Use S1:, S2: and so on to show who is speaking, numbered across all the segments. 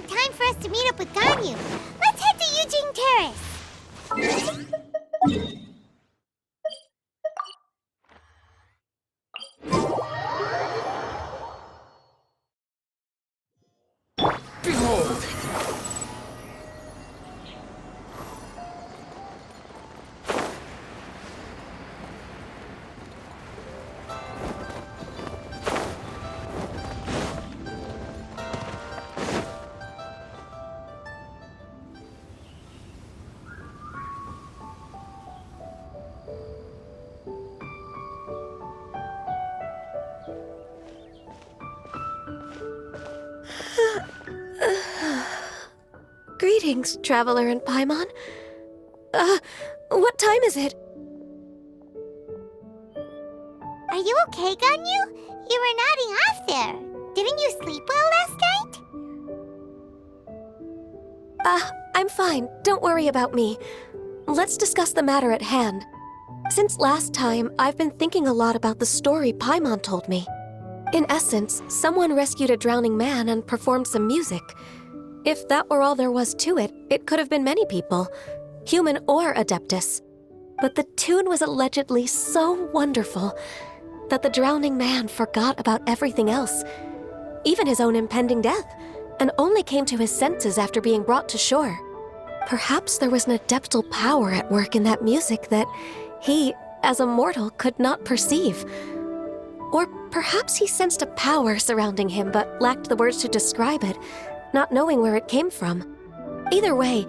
S1: about time for us to meet up with Ganyu. Let's head to Eugene Terrace.
S2: Behold!
S3: Greetings, Traveler and Paimon. What time is it?
S1: Are you okay, Ganyu? You were nodding off there. Didn't you sleep well last night?
S3: I'm fine. Don't worry about me. Let's discuss the matter at hand. Since last time, I've been thinking a lot about the story Paimon told me. In essence, someone rescued a drowning man and performed some music. If that were all there was to it, it could have been many people, human or Adeptus. But the tune was allegedly so wonderful that the drowning man forgot about everything else, even his own impending death, and only came to his senses after being brought to shore. Perhaps there was an adeptal power at work in that music that he, as a mortal, could not perceive. Or perhaps he sensed a power surrounding him but lacked the words to describe it, not knowing where it came from. Either way,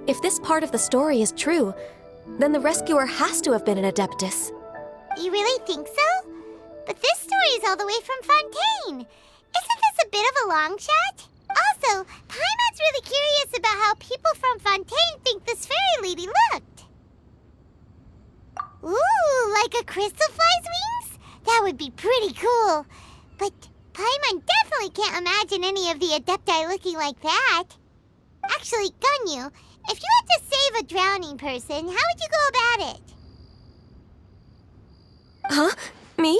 S3: if this part of the story is true, then the rescuer has to have been an Adeptus.
S1: You really think so? But this story is all the way from Fontaine. Isn't this a bit of a long shot? Also, Paimon's really curious about how people from Fontaine think this fairy lady looked. Ooh, like a crystal fly's wings? That would be pretty cool. But Paimon definitely can't imagine any of the Adepti looking like that. Actually, Ganyu, if you had to save a drowning person, how would you go about it?
S3: Huh? Me?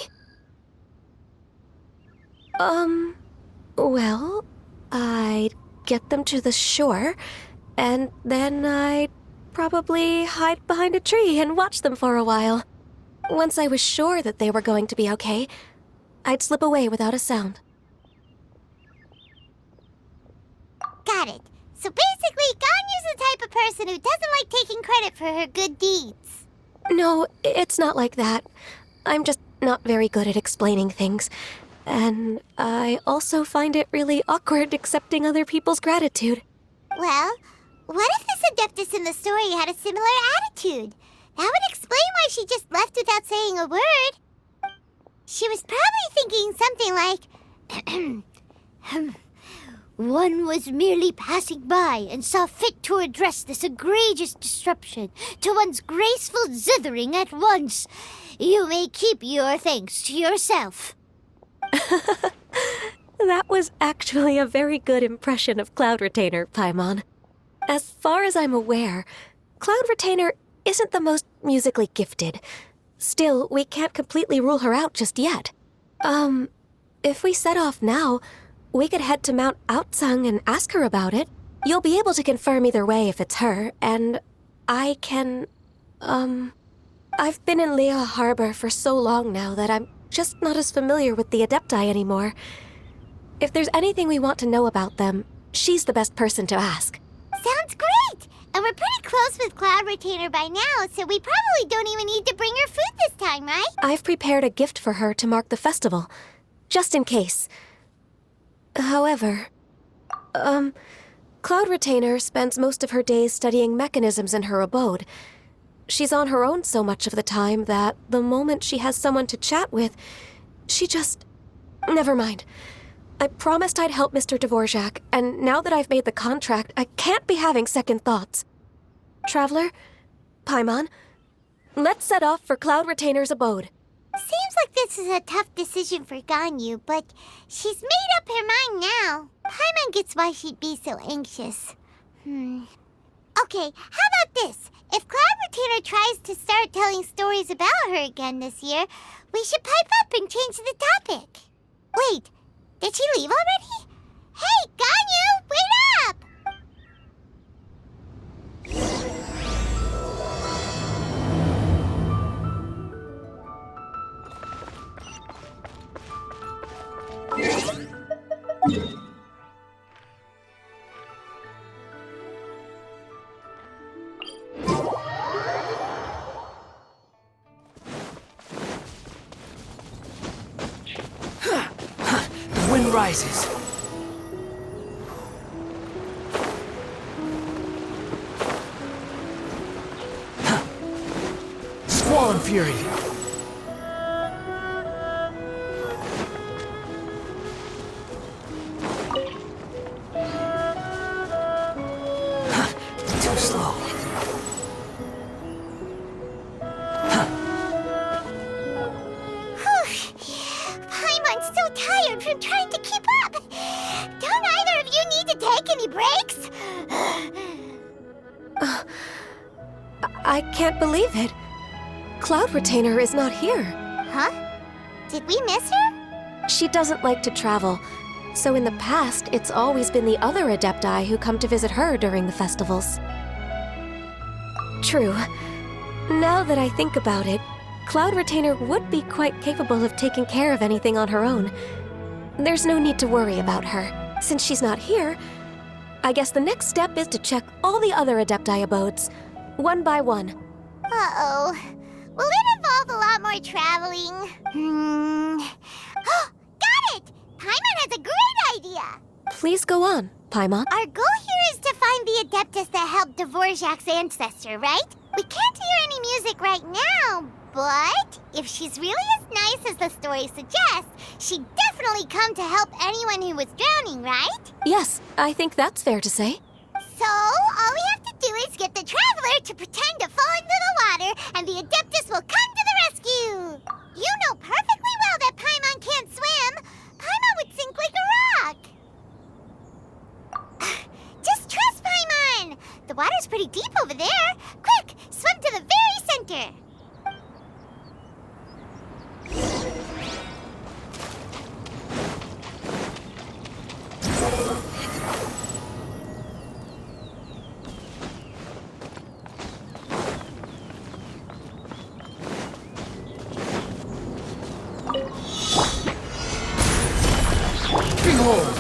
S3: Well, I'd get them to the shore, and then I'd probably hide behind a tree and watch them for a while. Once I was sure that they were going to be okay, I'd slip away without a sound.
S1: Got it. So basically, Ganyu's the type of person who doesn't like taking credit for her good deeds.
S3: No, it's not like that. I'm just not very good at explaining things. And I also find it really awkward accepting other people's gratitude.
S1: Well, what if this Adeptus in the story had a similar attitude? That would explain why she just left without saying a word. She was probably thinking something like, one was merely passing by and saw fit to address this egregious disruption to one's graceful zithering at once. You may keep your thanks to yourself.
S3: That was actually a very good impression of Cloud Retainer, Paimon. As far as I'm aware, Cloud Retainer isn't the most musically gifted. Still, we can't completely rule her out just yet. If we set off now, we could head to Mount Outsung and ask her about it. You'll be able to confirm either way if it's her, and I can, I've been in Lea Harbor for so long now that I'm just not as familiar with the Adepti anymore. If there's anything we want to know about them, she's the best person to ask.
S1: Sounds great! And we're pretty close with Cloud Retainer by now, so we probably don't even need to bring her food this time, right?
S3: I've prepared a gift for her to mark the festival, just in case. However, Cloud Retainer spends most of her days studying mechanisms in her abode. She's on her own so much of the time that the moment she has someone to chat with, she just... Never mind. I promised I'd help Mr. Dvorak, and now that I've made the contract, I can't be having second thoughts. Traveler, Paimon, let's set off for Cloud Retainer's abode.
S1: Seems like this is a tough decision for Ganyu, but she's made up her mind now. Paimon gets why she'd be so anxious. Okay, how about this? If Cloud Retainer tries to start telling stories about her again this year, we should pipe up and change the topic. Wait, did she leave already? Hey, Ganyu, wait
S2: rises. Squall and fury. Too slow.
S1: Paimon's so tired from trying to keep up. Don't either of you need to take any breaks?
S3: I can't believe it. Cloud Retainer is not here.
S1: Huh? Did we miss her?
S3: She doesn't like to travel, so in the past, it's always been the other Adepti who come to visit her during the festivals. True. Now that I think about it, Cloud Retainer would be quite capable of taking care of anything on her own. There's no need to worry about her. Since she's not here, I guess the next step is to check all the other Adepti abodes, one by one.
S1: Uh-oh. Will it involve a lot more traveling? Oh, got it! Paimon has a great idea!
S3: Please go on, Paimon.
S1: Our goal here is to find the Adeptus that helped Dvorak's ancestor, right? We can't hear any music right now, but if she's really as nice as the story suggests, she'd definitely come to help anyone who was drowning, right?
S3: Yes, I think that's fair to say.
S1: So, all we have to do is get the Traveler to pretend to fall into the water, and the Adeptus will come to the rescue! You know perfectly well that Paimon can't swim! Paimon would sink like a rock! Just trust Paimon! The water's pretty deep over there! Quick, swim to the very center!
S2: Behold!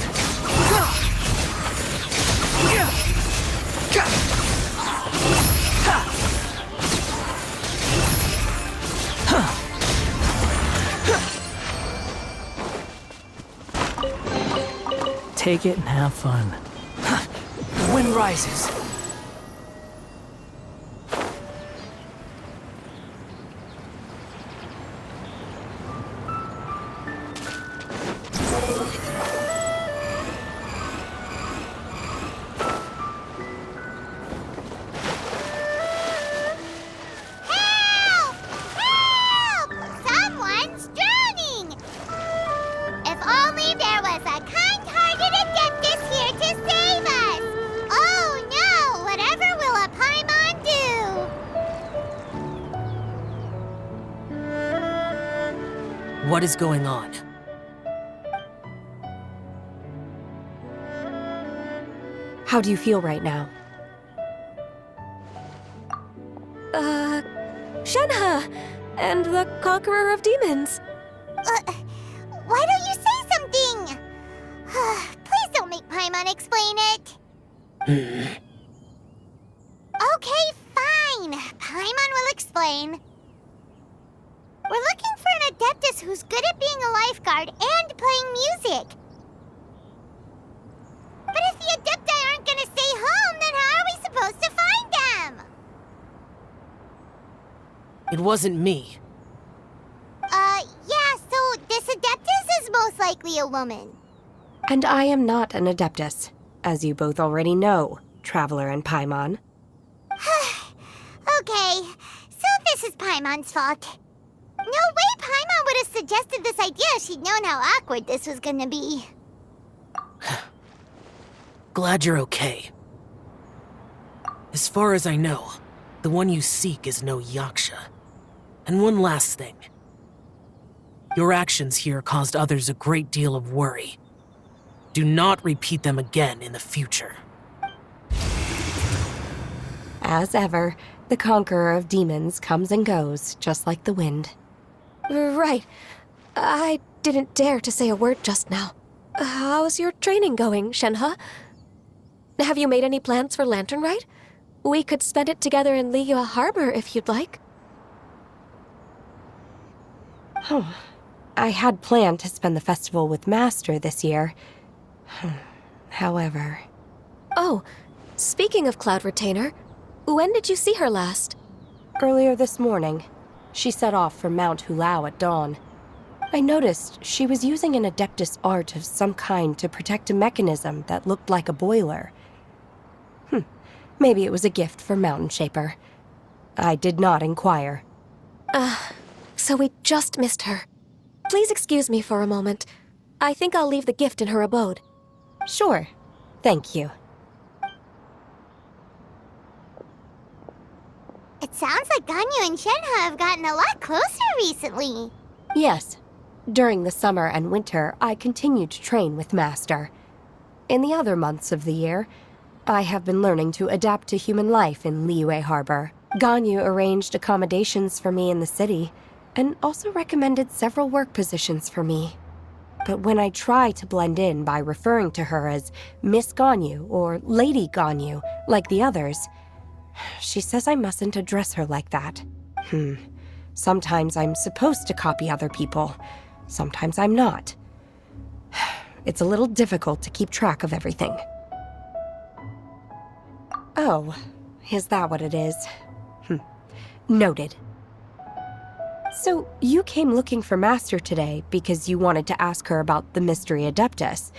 S2: Take it and have fun. The wind rises.
S1: Help! Help! Someone's drowning! If only there was a kind-hearted Adeptus here to save us! Oh no! Whatever will a Paimon do?
S4: What is going on?
S3: How do you feel right now? Shenhe! And the Conqueror of Demons!
S1: Why don't you say something? Please don't make Paimon explain it. Okay, fine. Paimon will explain. We're looking for an Adeptus who's good at being a lifeguard and playing music. But if the Adepti aren't gonna stay home, then how are we supposed to find them?
S4: It wasn't me.
S1: Yeah, so this Adeptus is most likely a woman.
S5: And I am not an Adeptus, as you both already know, Traveler and Paimon.
S1: Okay, so this is Paimon's fault. No way Paimon would have suggested this idea if she'd known how awkward this was gonna be.
S4: Glad you're okay. As far as I know, the one you seek is no Yaksha. And one last thing. Your actions here caused others a great deal of worry. Do not repeat them again in the future.
S5: As ever, the Conqueror of Demons comes and goes, just like the wind.
S3: Right. I didn't dare to say a word just now. How's your training going, Shenhe? Have you made any plans for Lantern Rite? We could spend it together in Liyue Harbor if you'd like.
S5: Oh, I had planned to spend the festival with Master this year. However...
S3: Oh, speaking of Cloud Retainer, when did you see her last?
S5: Earlier this morning, she set off for Mount Hulao at dawn. I noticed she was using an Adeptus art of some kind to protect a mechanism that looked like a boiler. Maybe it was a gift for Mountain Shaper. I did not inquire.
S3: So we just missed her. Please excuse me for a moment. I think I'll leave the gift in her abode.
S5: Sure. Thank you.
S1: It sounds like Ganyu and Shenhe have gotten a lot closer recently.
S5: Yes. During the summer and winter, I continued to train with Master. In the other months of the year, I have been learning to adapt to human life in Liyue Harbor. Ganyu arranged accommodations for me in the city, and also recommended several work positions for me. But when I try to blend in by referring to her as Miss Ganyu or Lady Ganyu, like the others, she says I mustn't address her like that. Sometimes I'm supposed to copy other people. Sometimes I'm not. It's a little difficult to keep track of everything. Oh, is that what it is? Noted. So, you came looking for Master today because you wanted to ask her about the Mystery Adeptus.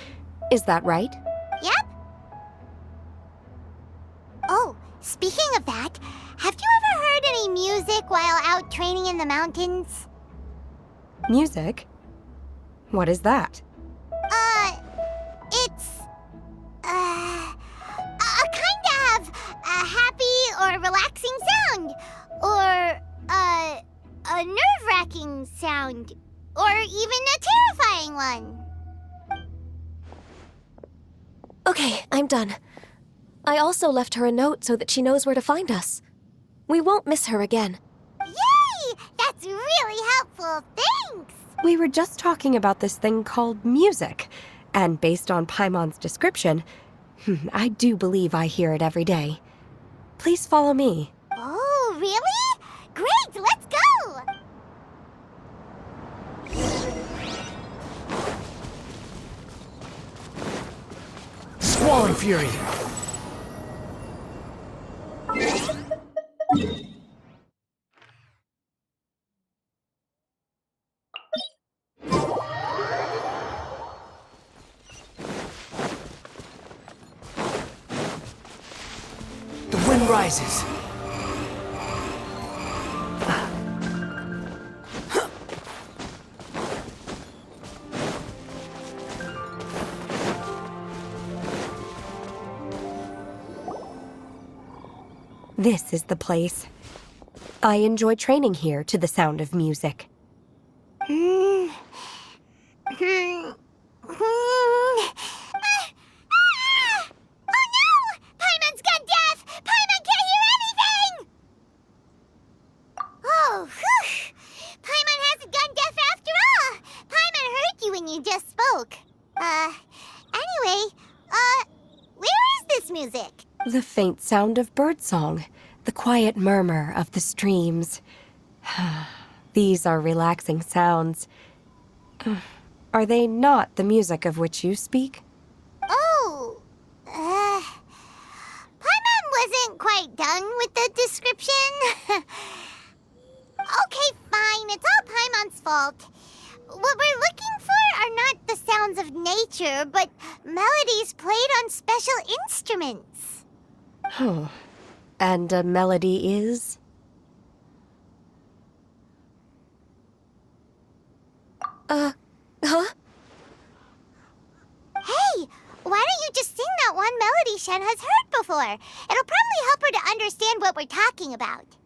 S5: Is that right?
S1: Yep. Oh, speaking of that, have you ever heard any music while out training in the mountains?
S5: Music? What is that?
S1: It's... a kind of a happy or relaxing sound. Or, a nerve-wracking sound. Or even a terrifying one.
S3: Okay, I'm done. I also left her a note so that she knows where to find us. We won't miss her again.
S1: Yay! That's really helpful. Thanks!
S5: We were just talking about this thing called music, and based on Paimon's description, I do believe I hear it every day. Please follow me.
S1: Oh, really? Great, let's go!
S2: Squalling Fury! The wind rises.
S5: This is the place. I enjoy training here to the sound of music.
S1: Oh no! Paimon's gone deaf! Paimon can't hear anything! Oh, whew! Paimon hasn't gone deaf after all! Paimon heard you when you just spoke. Anyway, where is this music?
S5: The faint sound of birdsong, the quiet murmur of the streams. These are relaxing sounds. Are they not the music of which you speak?
S1: Oh, Paimon wasn't quite done with the description. Okay, fine, it's all Paimon's fault. What we're looking for are not the sounds of nature, but melodies played on special instruments.
S5: Oh, and a melody is?
S3: Huh?
S1: Hey, why don't you just sing that one melody Shen has heard before? It'll probably help her to understand what we're talking about.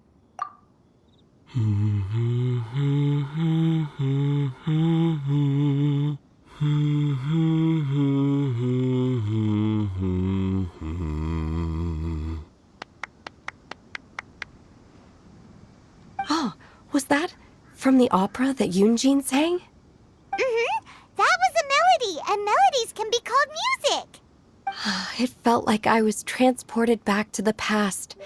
S5: Oh, was that from the opera that Yunjin sang?
S1: That was a melody, and melodies can be called music.
S5: It felt like I was transported back to the past.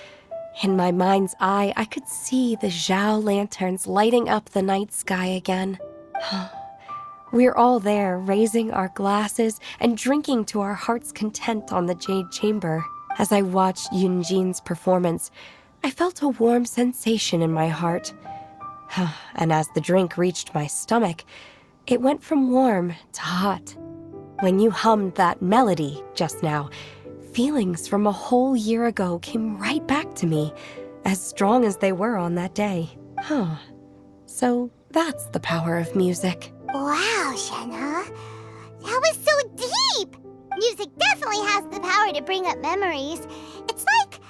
S5: In my mind's eye, I could see the Zhao lanterns lighting up the night sky again. We're all there, raising our glasses and drinking to our heart's content on the Jade Chamber. As I watched Yunjin's performance, I felt a warm sensation in my heart. And as the drink reached my stomach, it went from warm to hot. When you hummed that melody just now, feelings from a whole year ago came right back to me, as strong as they were on that day. So that's the power of music.
S1: Wow, Shenhe. That was so deep! Music definitely has the power to bring up memories. It's like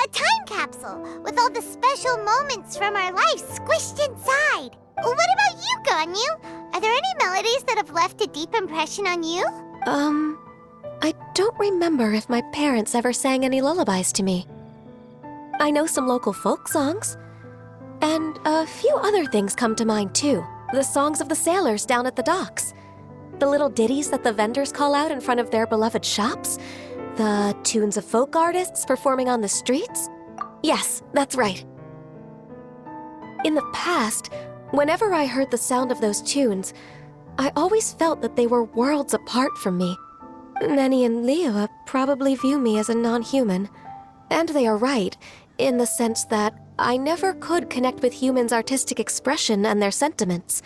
S1: a time capsule with all the special moments from our lives squished inside. What about you, Ganyu? Are there any melodies that have left a deep impression on you?
S3: I don't remember if my parents ever sang any lullabies to me. I know some local folk songs, and a few other things come to mind too. The songs of the sailors down at the docks, the little ditties that the vendors call out in front of their beloved shops, the tunes of folk artists performing on the streets. Yes, that's right. In the past, whenever I heard the sound of those tunes, I always felt that they were worlds apart from me. Nenny and Liyue probably view me as a non-human. And they are right, in the sense that I never could connect with humans' artistic expression and their sentiments.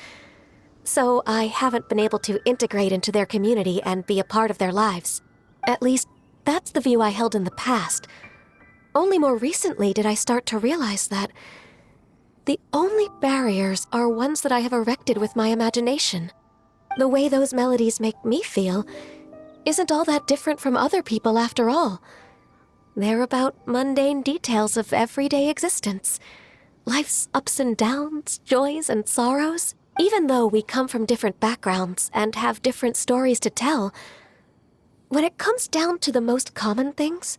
S3: So I haven't been able to integrate into their community and be a part of their lives. At least, that's the view I held in the past. Only more recently did I start to realize that the only barriers are ones that I have erected with my imagination. The way those melodies make me feel isn't all that different from other people after all. They're about mundane details of everyday existence. Life's ups and downs, joys and sorrows. Even though we come from different backgrounds and have different stories to tell, when it comes down to the most common things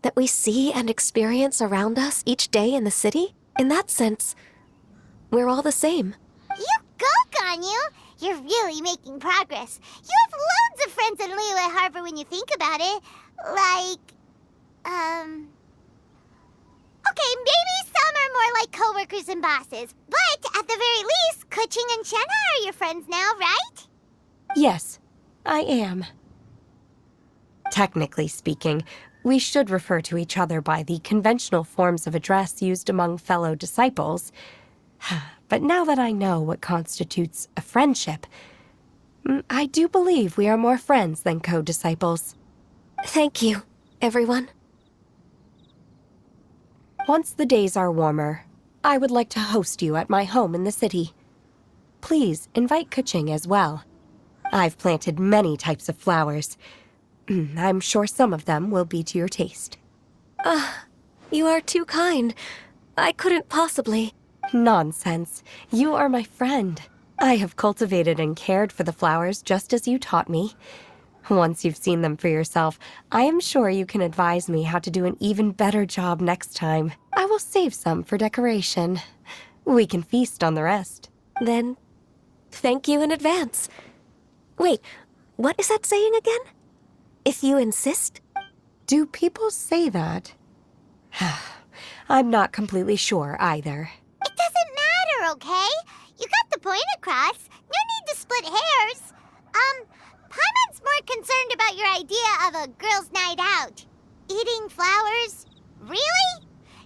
S3: that we see and experience around us each day in the city, in that sense, we're all the same.
S1: You go, Ganyu! You're really making progress. You have loads of friends in Liyue Harbor when you think about it. Okay, maybe some are more like coworkers and bosses. But at the very least, Keqing and Shenhe are your friends now, right?
S5: Yes, I am. Technically speaking, we should refer to each other by the conventional forms of address used among fellow disciples. But now that I know what constitutes a friendship, I do believe we are more friends than co-disciples.
S3: Thank you, everyone.
S5: Once the days are warmer, I would like to host you at my home in the city. Please invite Keqing as well. I've planted many types of flowers. I'm sure some of them will be to your taste.
S3: You are too kind. I couldn't possibly.
S5: Nonsense. You are my friend. I have cultivated and cared for the flowers just as you taught me. Once you've seen them for yourself, I am sure you can advise me how to do an even better job next time. I will save some for decoration. We can feast on the rest.
S3: Then, thank you in advance. Wait, what is that saying again? If you insist?
S5: Do people say that? I'm not completely sure either.
S1: It doesn't matter, okay? You got the point across. No need to split hairs. Paimon's more concerned about your idea of a girls' night out. Eating flowers? Really?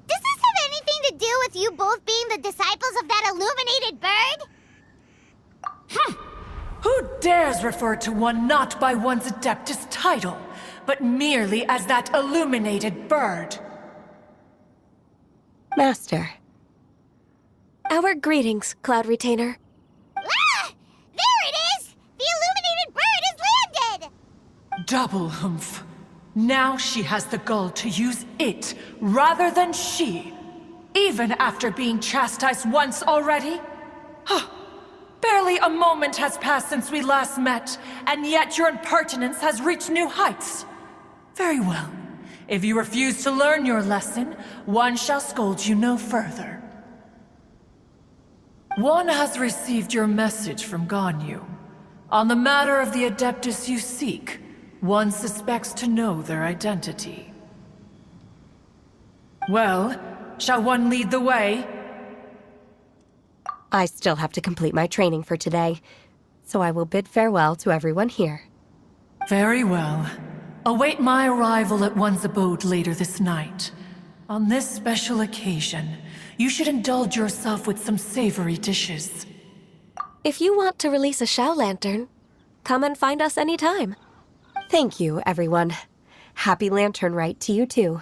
S1: Does this have anything to do with you both being the disciples of that illuminated bird?
S2: Who dares refer to one not by one's Adeptus title, but merely as that illuminated bird?
S5: Master.
S3: Our greetings, Cloud Retainer.
S1: Ah! There it is! The illuminated bird has landed!
S2: Double humph. Now she has the gall to use it rather than she, even after being chastised once already? Barely a moment has passed since we last met, and yet your impertinence has reached new heights. Very well. If you refuse to learn your lesson, one shall scold you no further. One has received your message from Ganyu. On the matter of the Adeptus you seek, one suspects to know their identity. Well, shall one lead the way?
S5: I still have to complete my training for today. so I will bid farewell to everyone here.
S2: Very well. Await my arrival at one's abode later this night. On this special occasion, you should indulge yourself with some savory dishes.
S3: If you want to release a Shao Lantern, come and find us anytime.
S5: Thank you, everyone. Happy Lantern Rite to you too.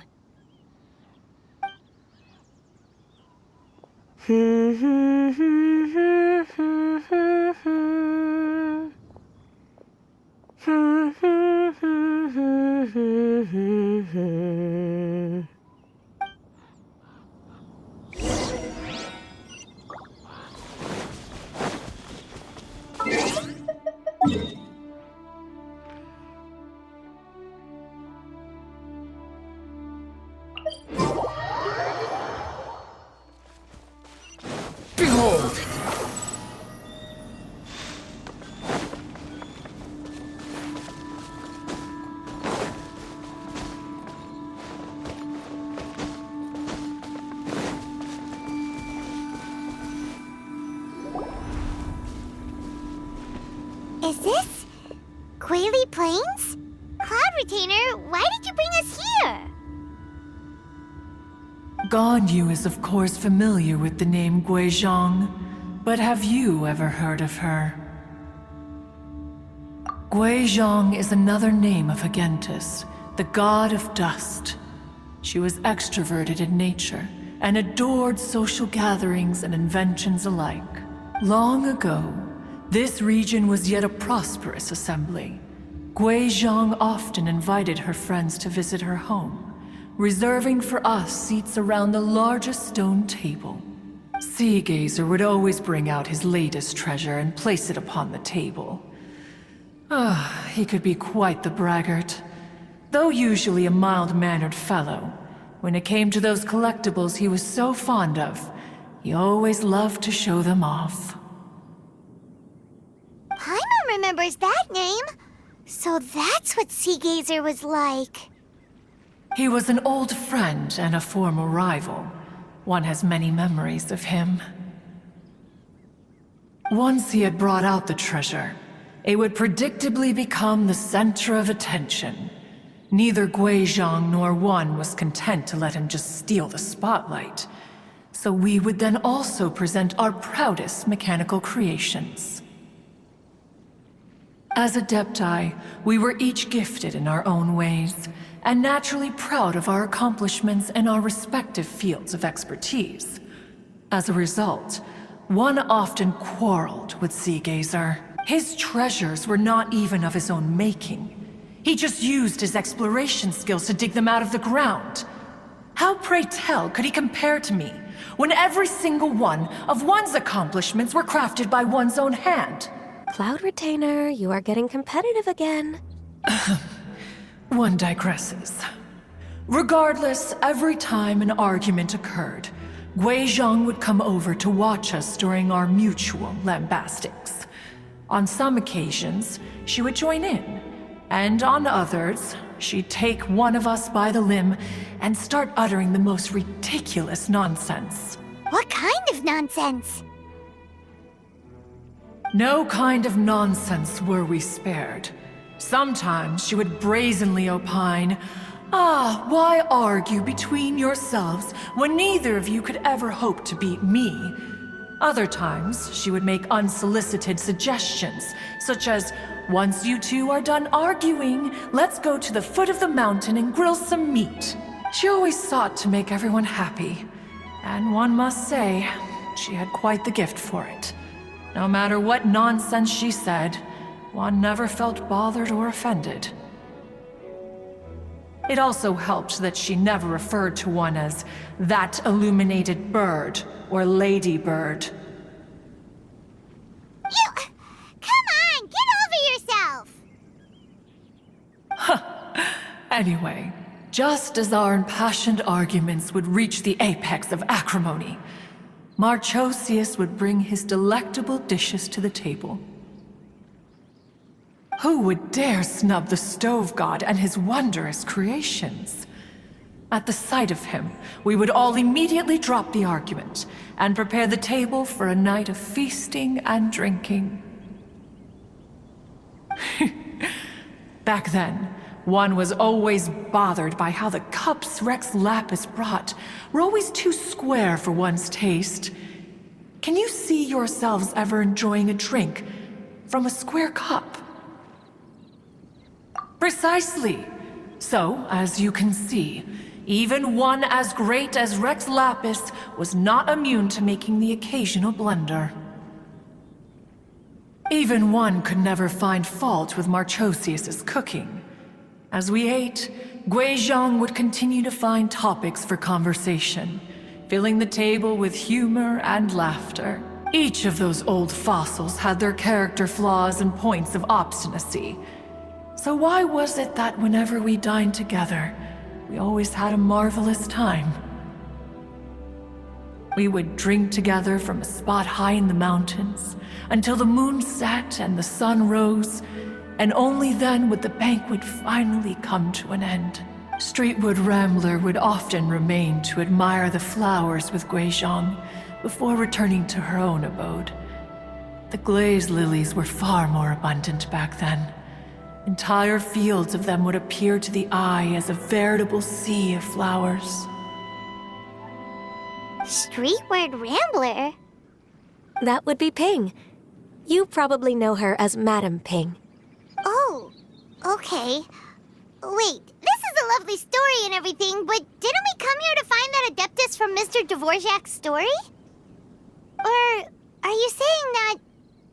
S4: Behold!
S1: Is this Quaily Plains? Cloud Retainer, why did you bring us here?
S2: Ganyu is of course familiar with the name Guizhong, but have you ever heard of her? Guizhong is another name of Agentis, the god of dust. She was extroverted in nature and adored social gatherings and inventions alike. Long ago, this region was yet a prosperous assembly. Guizhong often invited her friends to visit her home, reserving for us seats around the largest stone table. Sea Gazer would always bring out his latest treasure and place it upon the table. He could be quite the braggart. Though usually a mild-mannered fellow, when it came to those collectibles he was so fond of, he always loved to show them off.
S1: Paimon remembers that name. So that's what Sea Gazer was like.
S2: He was an old friend and a former rival. One has many memories of him. Once he had brought out the treasure, it would predictably become the center of attention. Neither Guizhong nor one was content to let him just steal the spotlight. So we would then also present our proudest mechanical creations. As Adepti, we were each gifted in our own ways, and naturally proud of our accomplishments in our respective fields of expertise. As a result, one often quarreled with Sea Gazer. His treasures were not even of his own making. He just used his exploration skills to dig them out of the ground. How, pray tell, could he compare to me, when every single one of one's accomplishments were crafted by one's own hand?
S3: Cloud Retainer, you are getting competitive again.
S2: One digresses. Regardless, every time an argument occurred, Guizhong would come over to watch us during our mutual lambastics. On some occasions, she would join in, and on others, she'd take one of us by the limb and start uttering the most ridiculous nonsense.
S1: What kind of nonsense?
S2: No kind of nonsense were we spared. Sometimes she would brazenly opine, why argue between yourselves when neither of you could ever hope to beat me? Other times, she would make unsolicited suggestions, such as, once you two are done arguing, let's go to the foot of the mountain and grill some meat. She always sought to make everyone happy, and one must say, she had quite the gift for it. No matter what nonsense she said, one never felt bothered or offended. It also helped that she never referred to one as that illuminated bird or ladybird.
S1: Come on, get over yourself!
S2: Anyway, just as our impassioned arguments would reach the apex of acrimony, Marchosius would bring his delectable dishes to the table. Who would dare snub the stove god and his wondrous creations? At the sight of him, we would all immediately drop the argument and prepare the table for a night of feasting and drinking. Back then, one was always bothered by how the cups Rex Lapis brought were always too square for one's taste. Can you see yourselves ever enjoying a drink from a square cup? Precisely. So, as you can see, even one as great as Rex Lapis was not immune to making the occasional blunder. Even one could never find fault with Marchosius's cooking. As we ate, Guizhong would continue to find topics for conversation, filling the table with humor and laughter. Each of those old fossils had their character flaws and points of obstinacy. So why was it that whenever we dined together, we always had a marvelous time? We would drink together from a spot high in the mountains until the moon set and the sun rose, and only then would the banquet finally come to an end. Streetwood Rambler would often remain to admire the flowers with Guizhong before returning to her own abode. The glaze lilies were far more abundant back then. Entire fields of them would appear to the eye as a veritable sea of flowers.
S1: Streetward Rambler?
S3: That would be Ping. You probably know her as Madam Ping.
S1: Oh, okay. Wait, this is a lovely story and everything, but didn't we come here to find that Adeptus from Mr. Dvorak's story? Or are you saying that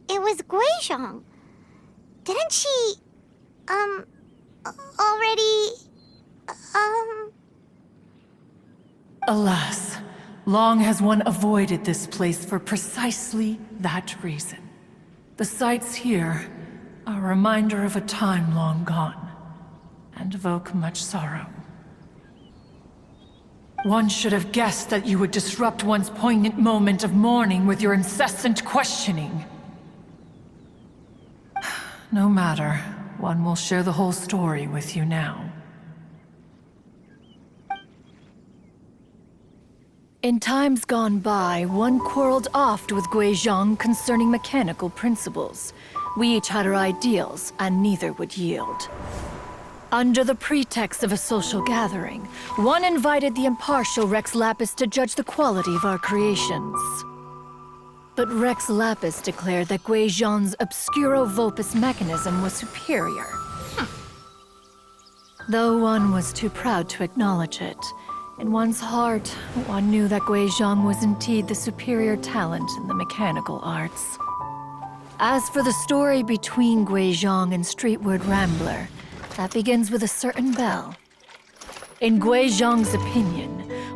S1: it was Guizhong? Didn't she, already,
S2: Alas, long has one avoided this place for precisely that reason. The sights here are a reminder of a time long gone, and evoke much sorrow. One should have guessed that you would disrupt one's poignant moment of mourning with your incessant questioning. No matter, one will share the whole story with you now. In times gone by, one quarreled oft with Guizhong concerning mechanical principles. We each had our ideals, and neither would yield. Under the pretext of a social gathering, one invited the impartial Rex Lapis to judge the quality of our creations. But Rex Lapis declared that Guizhong's Obscuro Vulpus mechanism was superior. Though one was too proud to acknowledge it, in one's heart, one knew that Guizhong was indeed the superior talent in the mechanical arts. As for the story between Guizhong and Streetward Rambler, that begins with a certain bell. In Guizhong's opinion,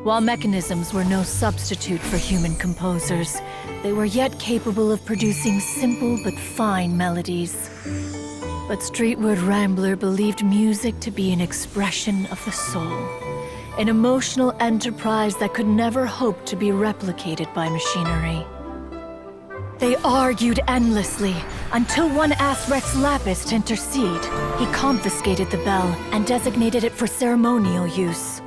S2: while mechanisms were no substitute for human composers, they were yet capable of producing simple but fine melodies. But Streetward Rambler believed music to be an expression of the soul, an emotional enterprise that could never hope to be replicated by machinery. They argued endlessly, until one asked Rex Lapis to intercede. He confiscated the bell and designated it for ceremonial use.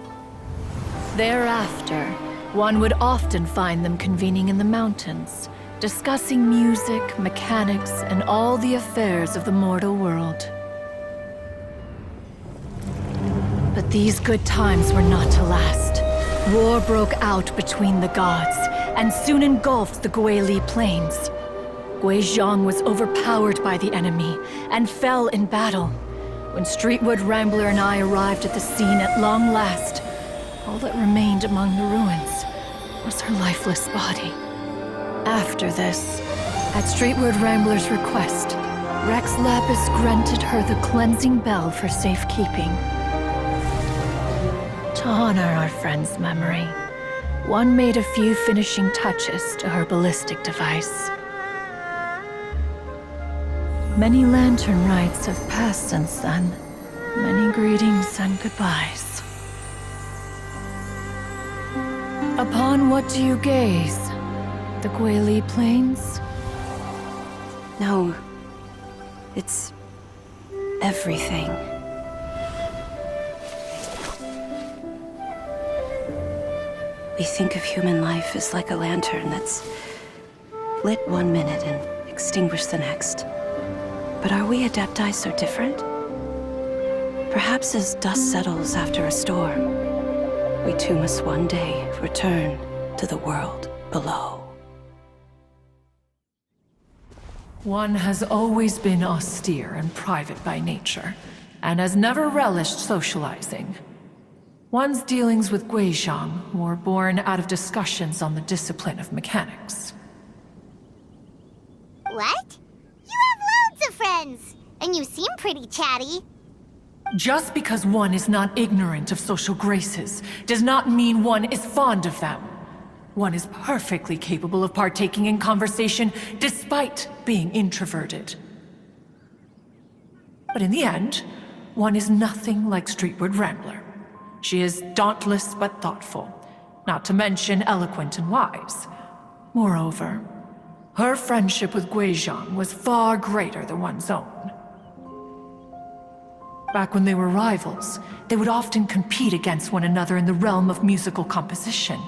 S2: Thereafter, one would often find them convening in the mountains, discussing music, mechanics, and all the affairs of the mortal world. But these good times were not to last. War broke out between the gods, and soon engulfed the Guili plains. Guizhong was overpowered by the enemy, and fell in battle. When Streetwood Rambler and I arrived at the scene at long last, all that remained among the ruins was her lifeless body. After this, at Streetwood Rambler's request, Rex Lapis granted her the cleansing bell for safekeeping. To honor our friend's memory, one made a few finishing touches to her ballistic device. Many lantern rites have passed since then. Many greetings and goodbyes. Upon what do you gaze? The Guili Plains?
S6: No. It's everything. We think of human life as like a lantern that's lit one minute and extinguished the next. But are we Adepti so different? Perhaps as dust settles after a storm, we too must one day return to the world below.
S2: One has always been austere and private by nature, and has never relished socializing. One's dealings with Guizhang were born out of discussions on the discipline of mechanics.
S1: What? You have loads of friends, and you seem pretty chatty.
S2: Just because one is not ignorant of social graces does not mean one is fond of them. One is perfectly capable of partaking in conversation despite being introverted. But in the end, one is nothing like Streetward Rambler. She is dauntless but thoughtful, not to mention eloquent and wise. Moreover, her friendship with Guizhang was far greater than one's own. Back when they were rivals, they would often compete against one another in the realm of musical composition.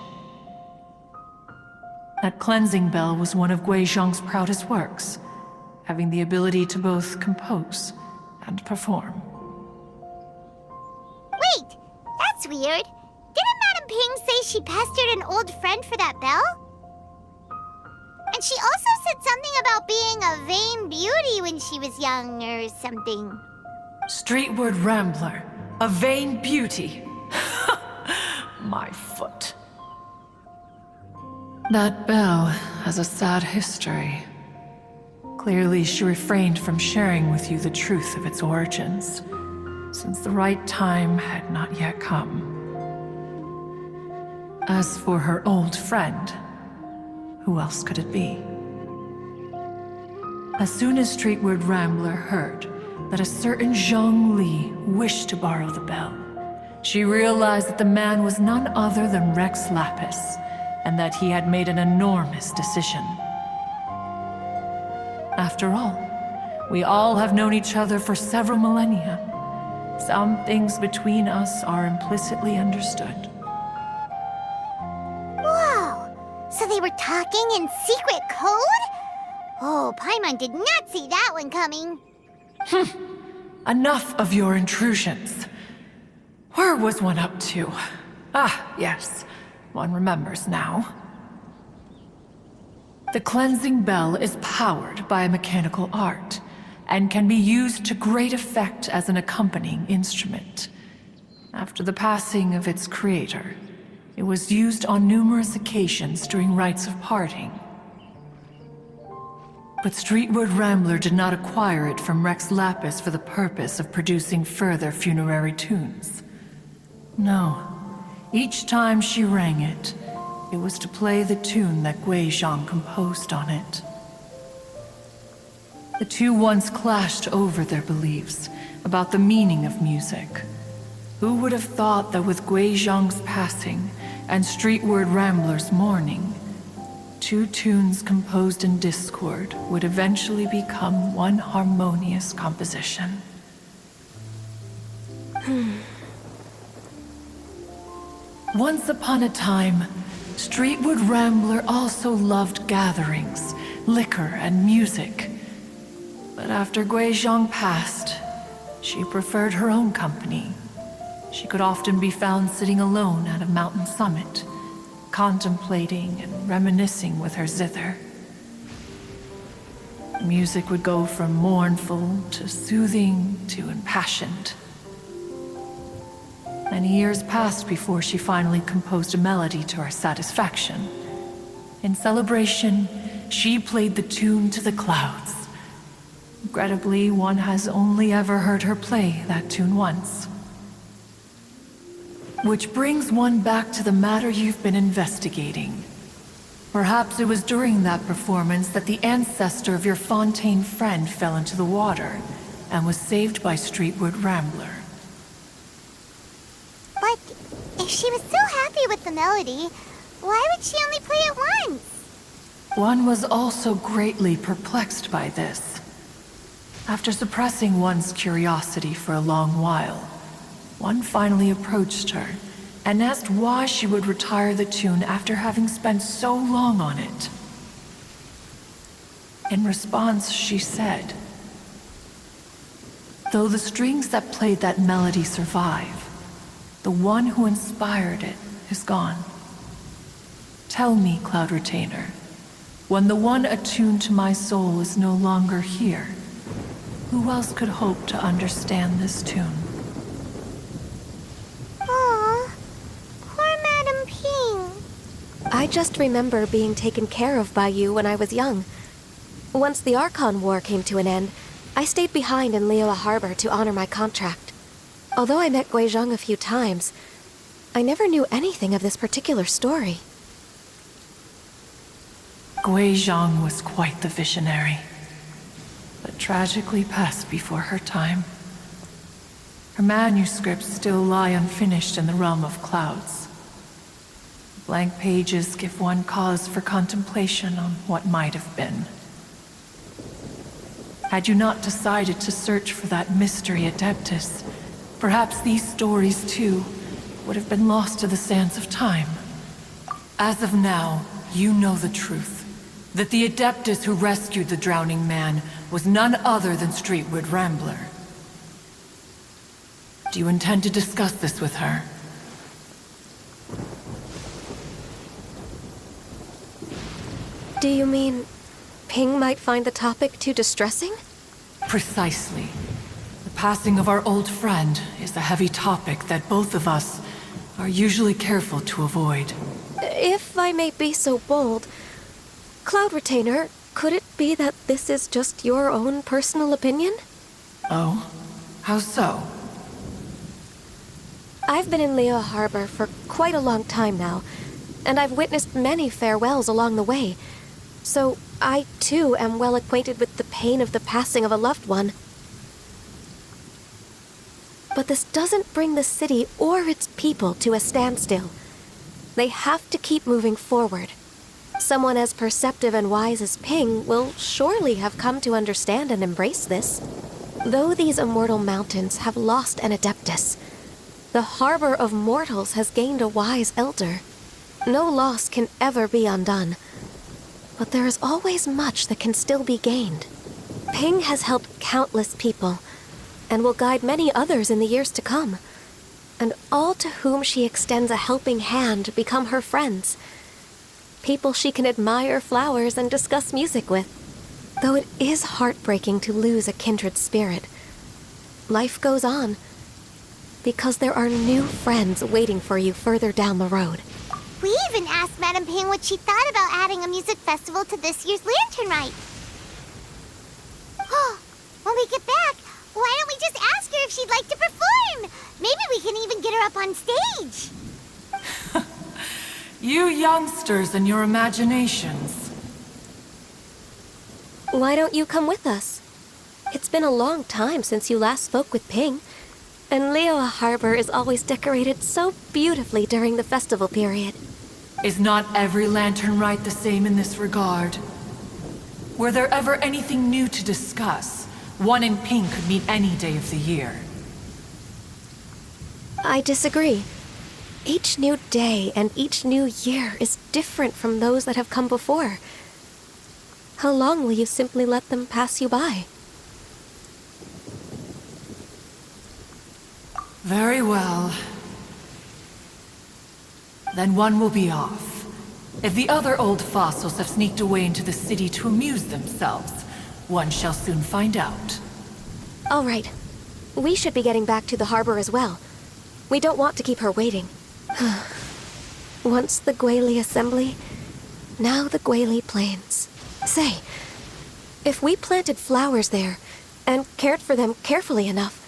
S2: That cleansing bell was one of Guizhang's proudest works, having the ability to both compose and perform.
S1: Wait, that's weird. Didn't Madame Ping say she pestered an old friend for that bell? And she also said something about being a vain beauty when she was young or something.
S2: Streetward Rambler, a vain beauty. My foot. That bell has a sad history. Clearly, she refrained from sharing with you the truth of its origins, since the right time had not yet come. As for her old friend, who else could it be? As soon as Streetward Rambler heard that a certain Zhang Li wished to borrow the bell, she realized that the man was none other than Rex Lapis, and that he had made an enormous decision. After all, we all have known each other for several millennia. Some things between us are implicitly understood.
S1: Whoa! So they were talking in secret code? Oh, Paimon did not see that one coming.
S2: Enough of your intrusions. Where was one up to? Ah, yes. One remembers now. The cleansing bell is powered by a mechanical art, and can be used to great effect as an accompanying instrument. After the passing of its creator, it was used on numerous occasions during rites of parting. But Streetward Rambler did not acquire it from Rex Lapis for the purpose of producing further funerary tunes. No. Each time she rang it, it was to play the tune that Guizhang composed on it. The two once clashed over their beliefs about the meaning of music. Who would have thought that with Guizhang's passing and Streetward Rambler's mourning, two tunes composed in discord would eventually become one harmonious composition? Once upon a time, Streetward Rambler also loved gatherings, liquor, and music. But after Guizhang passed, she preferred her own company. She could often be found sitting alone at a mountain summit, contemplating and reminiscing with her zither. Music would go from mournful to soothing to impassioned. Many years passed before she finally composed a melody to her satisfaction. In celebration, she played the tune to the clouds. Regrettably, one has only ever heard her play that tune once. Which brings one back to the matter you've been investigating. Perhaps it was during that performance that the ancestor of your Fontaine friend fell into the water and was saved by Streetward Rambler.
S1: But if she was so happy with the melody, why would she only play it once?
S2: One was also greatly perplexed by this. After suppressing one's curiosity for a long while, one finally approached her and asked why she would retire the tune after having spent so long on it. In response, she said, Though the strings that played that melody survive, the one who inspired it is gone. Tell me, Cloud Retainer, when the one attuned to my soul is no longer here, who else could hope to understand this tune?
S1: Aw, poor Madam Ping.
S3: I just remember being taken care of by you when I was young. Once the Archon War came to an end, I stayed behind in Liyue Harbor to honor my contract. Although I met Guizhong a few times, I never knew anything of this particular story.
S2: Guizhong was quite the visionary, but tragically passed before her time. Her manuscripts still lie unfinished in the realm of clouds. Blank pages give one cause for contemplation on what might have been. Had you not decided to search for that mystery Adeptus, perhaps these stories too would have been lost to the sands of time. As of now, you know the truth. That the Adeptus who rescued the drowning man was none other than Streetwood Rambler. Do you intend to discuss this with her?
S3: Do you mean Ping might find the topic too distressing?
S2: Precisely. The passing of our old friend is a heavy topic that both of us are usually careful to avoid.
S3: If I may be so bold, Cloud Retainer, could it be that this is just your own personal opinion?
S2: Oh? How so?
S3: I've been in Liyue Harbor for quite a long time now, and I've witnessed many farewells along the way. So I, too, am well acquainted with the pain of the passing of a loved one. But this doesn't bring the city or its people to a standstill. They have to keep moving forward. Someone as perceptive and wise as Ping will surely have come to understand and embrace this. Though these immortal mountains have lost an Adeptus, the harbor of mortals has gained a wise elder. No loss can ever be undone. But there is always much that can still be gained. Ping has helped countless people, and will guide many others in the years to come. And all to whom she extends a helping hand become her friends. People she can admire flowers and discuss music with. Though it is heartbreaking to lose a kindred spirit, life goes on, because there are new friends waiting for you further down the road.
S1: We even asked Madam Ping what she thought about adding a music festival to this year's Lantern Rite. Oh, when we get back, why don't we just ask her if she'd like to perform? Maybe we can even get her up on stage.
S2: You youngsters and your imaginations.
S3: Why don't you come with us? It's been a long time since you last spoke with Ping, and Liyue Harbor is always decorated so beautifully during the festival period.
S2: Is not every Lantern Rite the same in this regard? Were there ever anything new to discuss? One in Ping could meet any day of the year.
S3: I disagree. Each new day and each new year is different from those that have come before. How long will you simply let them pass you by?
S2: Very well. Then one will be off. If the other old fossils have sneaked away into the city to amuse themselves, one shall soon find out.
S3: All right. We should be getting back to the harbor as well. We don't want to keep her waiting. Once the Guili Assembly, now the Guili Plains. Say, if we planted flowers there and cared for them carefully enough,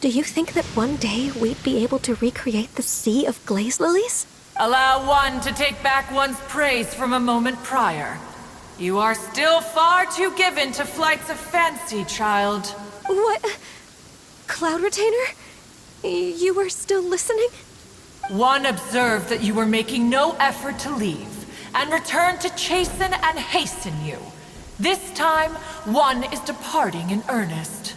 S3: do you think that one day we'd be able to recreate the sea of glaze lilies?
S2: Allow one to take back one's praise from a moment prior. You are still far too given to flights of fancy, child.
S3: What? Cloud Retainer? You were still listening?
S2: One observed that you were making no effort to leave, and returned to chasten and hasten you. This time, one is departing in earnest.